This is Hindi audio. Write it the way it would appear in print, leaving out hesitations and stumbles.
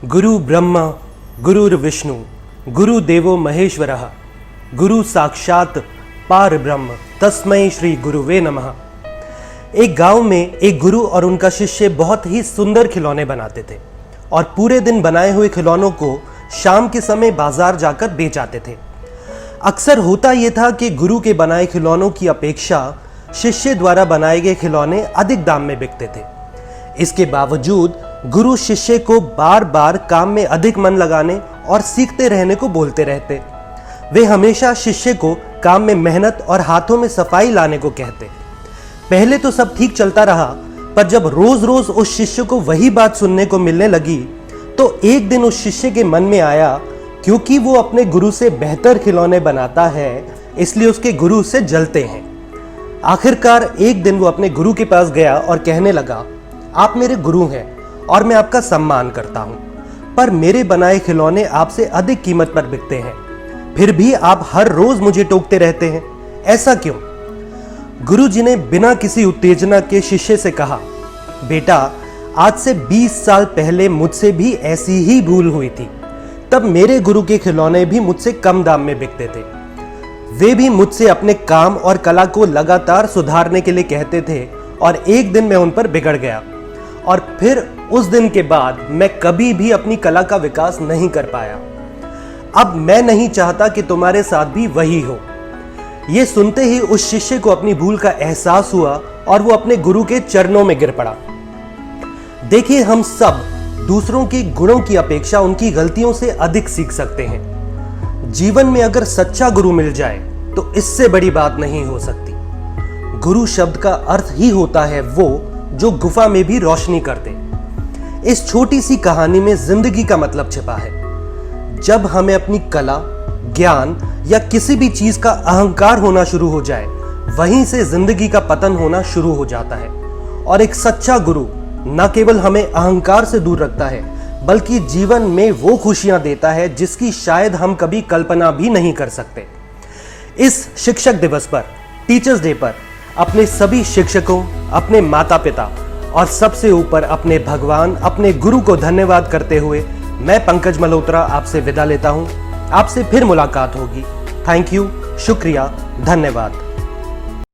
गुरु ब्रह्मा गुरुर्विष्णु गुरुदेवो महेश्वरः गुरु साक्षात पार ब्रह्म तस्मै श्री गुरुवे नमः। एक गांव में एक गुरु और उनका शिष्य बहुत ही सुंदर खिलौने बनाते थे और पूरे दिन बनाए हुए खिलौनों को शाम के समय बाजार जाकर बेच आते थे। अक्सर होता यह था कि गुरु के बनाए खिलौनों की अपेक्षा शिष्य द्वारा बनाए गए खिलौने अधिक दाम में बिकते थे। इसके बावजूद गुरु शिष्य को बार बार काम में अधिक मन लगाने और सीखते रहने को बोलते रहते। वे हमेशा शिष्य को काम में मेहनत और हाथों में सफाई लाने को कहते। पहले तो सब ठीक चलता रहा, पर जब रोज रोज उस शिष्य को वही बात सुनने को मिलने लगी तो एक दिन उस शिष्य के मन में आया, क्योंकि वो अपने गुरु से बेहतर खिलौने बनाता है इसलिए उसके गुरु उससे जलते हैं। आखिरकार एक दिन वो अपने गुरु के पास गया और कहने लगा, आप मेरे गुरु हैं और मैं आपका सम्मान करता हूं, पर मेरे बनाए खिलौने आपसे अधिक कीमत पर बिकते हैं, फिर भी आप हर रोज मुझे टोकते रहते हैं, ऐसा क्यों? गुरुजी ने बिना किसी उत्तेजना के शिष्य से कहा, बेटा, आज से 20 साल पहले मुझसे भी ऐसी ही भूल हुई थी। तब मेरे गुरु के खिलौने भी मुझसे कम दाम में बिकते थे। वे भी मुझसे अपने काम और कला को लगातार सुधारने के लिए कहते थे और एक दिन मैं उन पर बिगड़ गया और फिर उस दिन के बाद मैं कभी भी अपनी कला का विकास नहीं कर पाया। अब मैं नहीं चाहता कि तुम्हारे साथ भी वही हो। यह सुनते ही उस शिष्य को अपनी भूल का एहसास हुआ और वो अपने गुरु के चरणों में गिर पड़ा। देखिए, हम सब दूसरों के गुणों की अपेक्षा उनकी गलतियों से अधिक सीख सकते हैं। जीवन में अगर सच्चा गुरु मिल जाए तो इससे बड़ी बात नहीं हो सकती। गुरु शब्द का अर्थ ही होता है वो जो गुफा में भी रोशनी कर दे। इस छोटी सी कहानी में जिंदगी का मतलब छिपा है। जब हमें अपनी कला, ज्ञान या किसी भी चीज का अहंकार होना शुरू हो जाए, वहीं से जिंदगी का पतन होना शुरू हो जाता है। और एक सच्चा गुरु न केवल हमें अहंकार से दूर रखता है, बल्कि जीवन में वो खुशियां देता है जिसकी शायद हम कभी कल्पना भी नहीं कर सकते। इस शिक्षक दिवस पर, टीचर्स डे पर, अपने सभी शिक्षकों, अपने माता पिता और सबसे ऊपर अपने भगवान, अपने गुरु को धन्यवाद करते हुए मैं पंकज मल्होत्रा आपसे विदा लेता हूं। आपसे फिर मुलाकात होगी। थैंक यू, शुक्रिया, धन्यवाद।